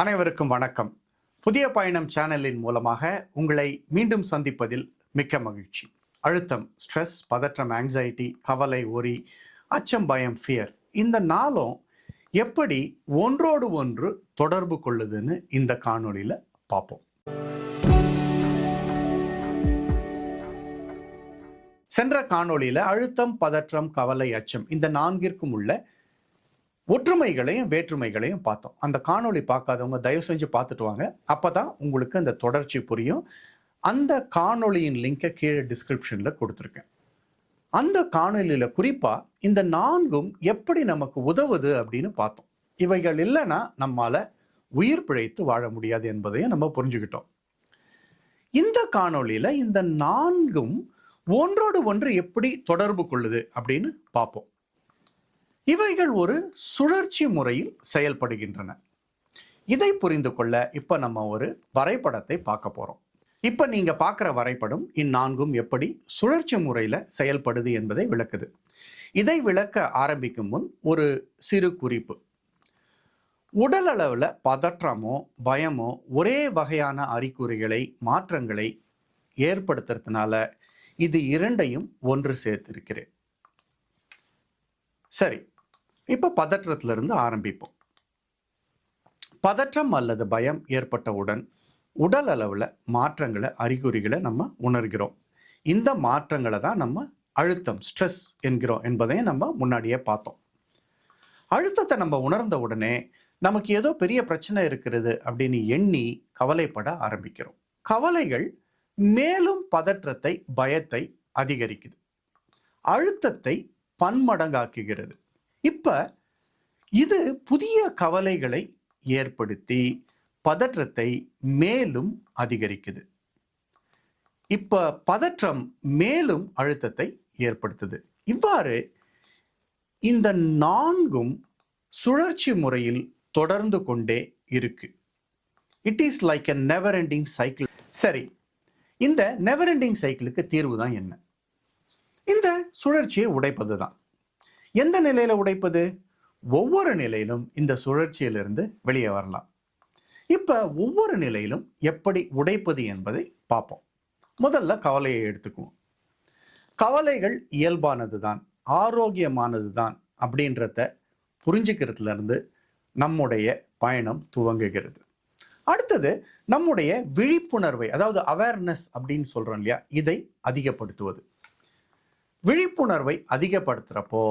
அனைவருக்கும் வணக்கம். புதிய பயணம் சேனலின் மூலமாக உங்களை மீண்டும் சந்திப்பதில் மிக்க மகிழ்ச்சி. அழுத்தம், ஸ்ட்ரெஸ், பதற்றம், ஆங்ஸைட்டி, கவலை, ஒரி, அச்சம், பயம், ஃபியர், இந்த நாளும் எப்படி ஒன்றோடு ஒன்று தொடர்பு கொள்ளுதுன்னு இந்த காணொளியில பார்ப்போம். சென்ற காணொளியில அழுத்தம், பதற்றம், கவலை, அச்சம் இந்த நான்கிற்கும் உள்ள ஒற்றுமைகளையும் வேற்றுமைகளையும் பார்த்தோம். அந்த காணொளி பார்க்காதவங்க தயவு செஞ்சு பார்த்துட்டு வாங்க. அப்பதான் உங்களுக்கு அந்த தொடர்ச்சி புரியும். அந்த காணொளியின் லிங்கை கீழே டிஸ்கிரிப்ஷன்ல கொடுத்துருக்கேன். அந்த காணொளியில குறிப்பா இந்த நான்கும் எப்படி நமக்கு உதவுது அப்படின்னு பார்த்தோம். இவைகள் இல்லைன்னா நம்மால உயிர் பிழைத்து வாழ முடியாது என்பதையும் நம்ம புரிஞ்சுக்கிட்டோம். இந்த காணொளியில இந்த நான்கும் ஒன்றோடு ஒன்று எப்படி தொடர்பு கொள்ளுது அப்படின்னு பார்ப்போம். இவைகள் ஒரு சுழற்சி முறையில் செயல்படுகின்றன. இதை புரிந்து கொள்ள இப்ப நம்ம ஒரு வரைபடத்தை பார்க்க போறோம். இப்ப நீங்க பார்க்கிற வரைபடம் இந்நான்கும் எப்படி சுழற்சி முறையில செயல்படுது என்பதை விளக்குது. இதை விளக்க ஆரம்பிக்கும் முன் ஒரு சிறு குறிப்பு. உடல் அளவுல பதற்றமோ பயமோ ஒரே வகையான அறிகுறிகளை மாற்றங்களை ஏற்படுத்துறதுனால இது இரண்டையும் ஒன்று சேர்த்திருக்கிறேன். சரி, இப்ப பதற்றத்திலிருந்து ஆரம்பிப்போம். பதற்றம் அல்லது பயம் ஏற்பட்டவுடன் உடல் அளவுல மாற்றங்களை அறிகுறிகளை நம்ம உணர்கிறோம். இந்த மாற்றங்களை தான் நம்ம அழுத்தம், ஸ்ட்ரெஸ் என்கிறோம் என்பதையும் நம்ம முன்னாடியே பார்த்தோம். அழுத்தத்தை நம்ம உணர்ந்த உடனே நமக்கு ஏதோ பெரிய பிரச்சனை இருக்கிறது அப்படின்னு எண்ணி கவலைப்பட ஆரம்பிக்கிறோம். கவலைகள் மேலும் பதற்றத்தை, பயத்தை அதிகரிக்குது, அழுத்தத்தை பன்மடங்காக்குகிறது. இப்ப இது புதிய கவலைகளை ஏற்படுத்தி பதற்றத்தை மேலும் அதிகரிக்குது. இப்ப பதற்றம் மேலும் அழுத்தத்தை ஏற்படுத்துது. இவ்வாறு இந்த நான்கும் சுழற்சி முறையில் தொடர்ந்து கொண்டே இருக்கு. It is like a never ending cycle. சரி, இந்த never ending சைக்கிளுக்கு தீர்வு தான் என்ன? இந்த சுழற்சியை உடைப்பது தான். எந்த நிலையில உடைப்பது? ஒவ்வொரு நிலையிலும் இந்த சுழற்சியிலிருந்து வெளியே வரலாம். இப்ப ஒவ்வொரு நிலையிலும் எப்படி உடைப்பது என்பதை பார்ப்போம். முதல்ல கவலையை எடுத்துக்குவோம். கவலைகள் இயல்பானது தான், ஆரோக்கியமானது தான் அப்படின்றத புரிஞ்சுக்கிறதுல இருந்து நம்முடைய பயணம் துவங்குகிறது. அடுத்தது நம்முடைய விழிப்புணர்வை, அதாவது அவேர்னஸ் அப்படின்னு சொல்றோம் இல்லையா, இதை அதிகப்படுத்துவது. விழிப்புணர்வை அதிகப்படுத்துறப்போ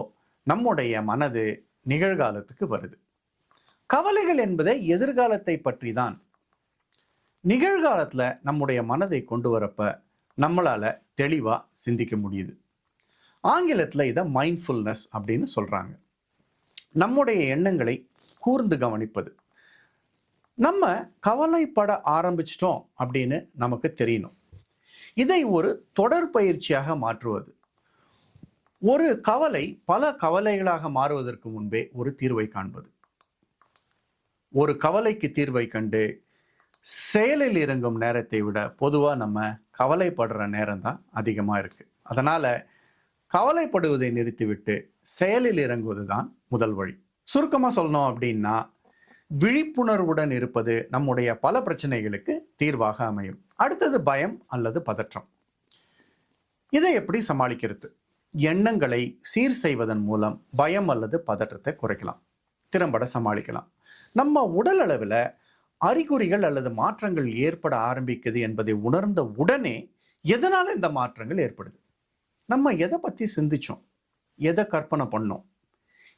நம்முடைய மனது நிகழ்காலத்துக்கு வருது. கவலைகள் என்பதை எதிர்காலத்தை பற்றி தான். நிகழ்காலத்துல நம்முடைய மனதை கொண்டு வரப்ப நம்மளால தெளிவா சிந்திக்க முடியுது. ஆங்கிலத்துல இதை மைண்ட்ஃபுல்னஸ் அப்படின்னு சொல்றாங்க. நம்முடைய எண்ணங்களை கூர்ந்து கவனிப்பது. நம்ம கவலைப்பட ஆரம்பிச்சிட்டோம் அப்படின்னு நமக்கு தெரியணும். இதை ஒரு தொடர் பயிற்சியாக மாற்றுவது. ஒரு கவலை பல கவலைகளாக மாறுவதற்கு முன்பே ஒரு தீர்வை காண்பது. ஒரு கவலைக்கு தீர்வை கண்டு செயலில் இறங்கும் நேரத்தை விட பொதுவா நம்ம கவலைப்படுற நேரம் தான் அதிகமா இருக்கு. அதனால கவலைப்படுவதை நிறுத்திவிட்டு செயலில் இறங்குவது தான் முதல் வழி. சுருக்கமா சொல்லணும் அப்படின்னா, விழிப்புணர்வுடன் இருப்பது நம்முடைய பல பிரச்சனைகளுக்கு தீர்வாக அமையும். அடுத்தது பயம் அல்லது பதற்றம். இதை எப்படி சமாளிக்கிறது? எண்ணங்களை சீர் செய்வதன் மூலம் பயம் அல்லது பதற்றத்தை குறைக்கலாம், திறம்பட சமாளிக்கலாம். நம்ம உடல் அளவில் அறிகுறிகள் அல்லது மாற்றங்கள் ஏற்பட ஆரம்பிக்குது என்பதை உணர்ந்த உடனே எதனால இந்த மாற்றங்கள் ஏற்படுது, நம்ம எதை பத்தி சிந்திச்சோம், எதை கற்பனை பண்ணோம்,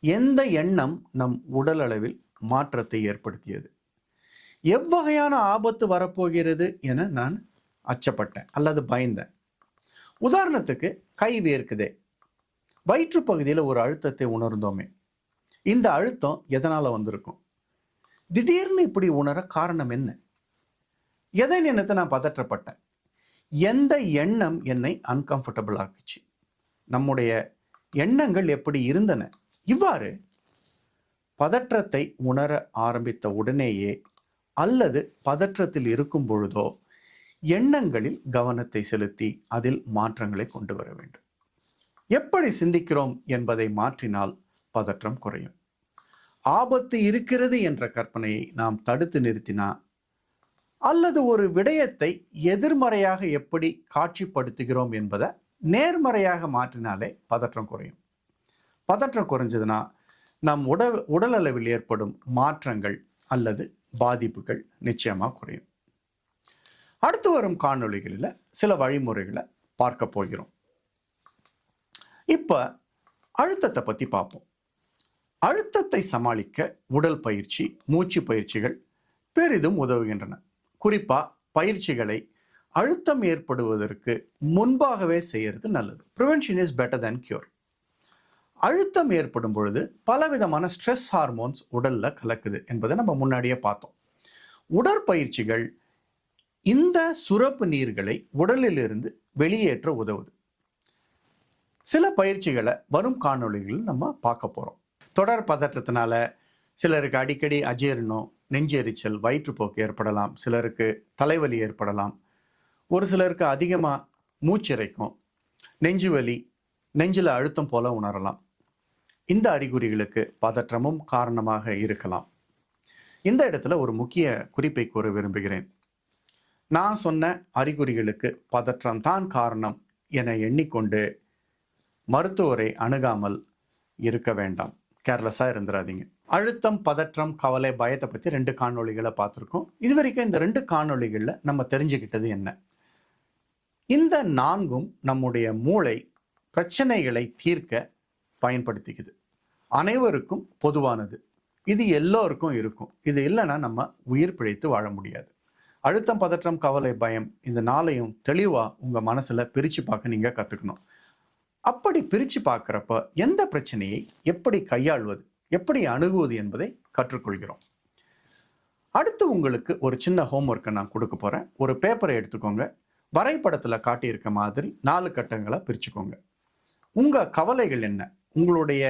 எந்த எண்ணம் நம் உடல் அளவில் மாற்றத்தை ஏற்படுத்தியது, எவ்வகையான ஆபத்து வரப்போகிறது என நான் அச்சப்பட்டேன் அல்லது பயந்தேன். உதாரணத்துக்கு கை வேர்க்குதே, வயிற்று பகுதியில் ஒரு அழுத்தத்தை உணர்ந்தோமே, இந்த அழுத்தம் எதனால வந்திருக்கும், திடீர்னு இப்படி உணர காரணம் என்ன, எதை நினைத்து நான் பதற்றப்பட்டேன், எந்த எண்ணம் என்னை அன்கம்ஃபர்டபுள் ஆக்குச்சு, நம்முடைய எண்ணங்கள் எப்படி இருந்தன. இவ்வாறு பதற்றத்தை உணர ஆரம்பித்த உடனேயே அல்லது பதற்றத்தில் இருக்கும் பொழுதோ எண்ணங்களில் கவனத்தை செலுத்தி அதில் மாற்றங்களை கொண்டு வர வேண்டும். எப்படி சிந்திக்கிறோம் என்பதை மாற்றினால் பதற்றம் குறையும். ஆபத்து இருக்கிறது என்ற கற்பனையை நாம் தடுத்து நிறுத்தினா, அல்லது ஒரு விடயத்தை எதிர்மறையாக எப்படி காட்சிப்படுத்துகிறோம் என்பதை நேர்மறையாக மாற்றினாலே பதற்றம் குறையும். பதற்றம் குறைஞ்சதுன்னா நம் உடல் அளவில் ஏற்படும் மாற்றங்கள் அல்லது பாதிப்புகள் நிச்சயமா குறையும். அடுத்து வரும் காணொளிகளில் சில வழிமுறைகளை பார்க்க போகிறோம். இப்ப அழுத்தத்தை பத்தி பார்ப்போம். அழுத்தத்தை சமாளிக்க உடல் பயிற்சி, மூச்சு பயிற்சிகள் பெரிதும் உதவுகின்றன. குறிப்பா பயிற்சிகளை அழுத்தம் ஏற்படுவதற்கு முன்பாகவே செய்யறது நல்லது. Prevention is better than cure. அழுத்தம் ஏற்படும் பொழுது பலவிதமான ஸ்ட்ரெஸ் ஹார்மோன்ஸ் உடல்ல கலக்குது என்பதை நம்ம முன்னாடியே பார்த்தோம். உடற்பயிற்சிகள் இந்த சுரப்பு நீர்களை உடலிலிருந்து வெளியேற்ற உதவுது. சில பயிற்சிகளை வரும் காணொளிகளில் நம்ம பார்க்க போறோம். தொடர் பதற்றத்தினால சிலருக்கு அடிக்கடி அஜீரணம், நெஞ்செரிச்சல், வயிற்றுப்போக்கு ஏற்படலாம். சிலருக்கு தலைவலி ஏற்படலாம். ஒரு சிலருக்கு அதிகமாக மூச்சிறைக்கும், நெஞ்சு வலி, நெஞ்சில் அழுத்தம் போல உணரலாம். இந்த அறிகுறிகளுக்கு பதற்றமும் காரணமாக இருக்கலாம். இந்த இடத்துல ஒரு முக்கிய குறிப்பை கூற விரும்புகிறேன். நான் சொன்ன அறிகுறிகளுக்கு பதற்றம் தான் காரணம் என எண்ணிக்கொண்டு மருத்துவரை அணுகாமல் இருக்க வேண்டாம். கேர்லெஸ்ஸாக இருந்துடாதீங்க. அழுத்தம், பதற்றம், கவலை, பயத்தை பற்றி 2 காணொளிகளை பார்த்துருக்கோம். இது வரைக்கும் இந்த 2 காணொளிகளில் நம்ம தெரிஞ்சுக்கிட்டது என்ன? இந்த 4ம் நம்முடைய மூளை பிரச்சனைகளை தீர்க்க பயன்படுத்திக்குது. அனைவருக்கும் பொதுவானது. இது எல்லோருக்கும் இருக்கும். இது இல்லைன்னா நம்ம உயிர் பிழைத்து வாழ முடியாது. அழுத்தம், பதற்றம், கவலை, பயம் இந்த 4ஐயும் தெளிவாக உங்கள் மனசில் பிரித்து பார்க்க நீங்கள் கற்றுக்கணும். அப்படி பிரித்து பார்க்குறப்ப எந்த பிரச்சனையை எப்படி கையாள்வது, எப்படி அணுகுவது என்பதை கற்றுக்கொள்கிறோம். அடுத்து உங்களுக்கு ஒரு சின்ன ஹோம்ஒர்க்கை நான் கொடுக்க போகிறேன். ஒரு பேப்பரை எடுத்துக்கோங்க. வரைபடத்தில் காட்டியிருக்க மாதிரி 4 கட்டங்களை பிரிச்சுக்கோங்க. உங்கள் கவலைகள் என்ன? உங்களுடைய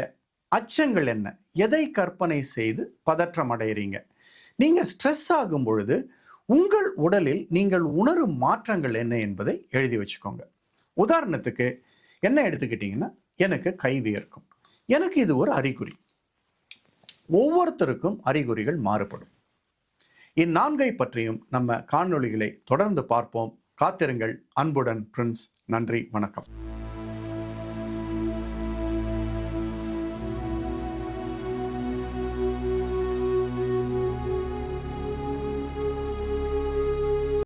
அச்சங்கள் என்ன? எதை கற்பனை செய்து பதற்றம் அடைகிறீங்க? நீங்கள் ஸ்ட்ரெஸ் ஆகும் பொழுது உங்கள் உடலில் நீங்கள் உணரும் மாற்றங்கள் என்ன என்பதை எழுதி வச்சுக்கோங்க. உதாரணத்துக்கு என்ன எடுத்துக்கிட்டீங்கன்னா, எனக்கு கை வியர்க்கும். எனக்கு இது ஒரு அறிகுறி. ஒவ்வொருத்தருக்கும் அறிகுறிகள் மாறுபடும். இந்நான்கை பற்றியும் நம்ம காணொளிகளை தொடர்ந்து பார்ப்போம். காத்திருங்கள். அன்புடன் பிரின்ஸ். நன்றி, வணக்கம்.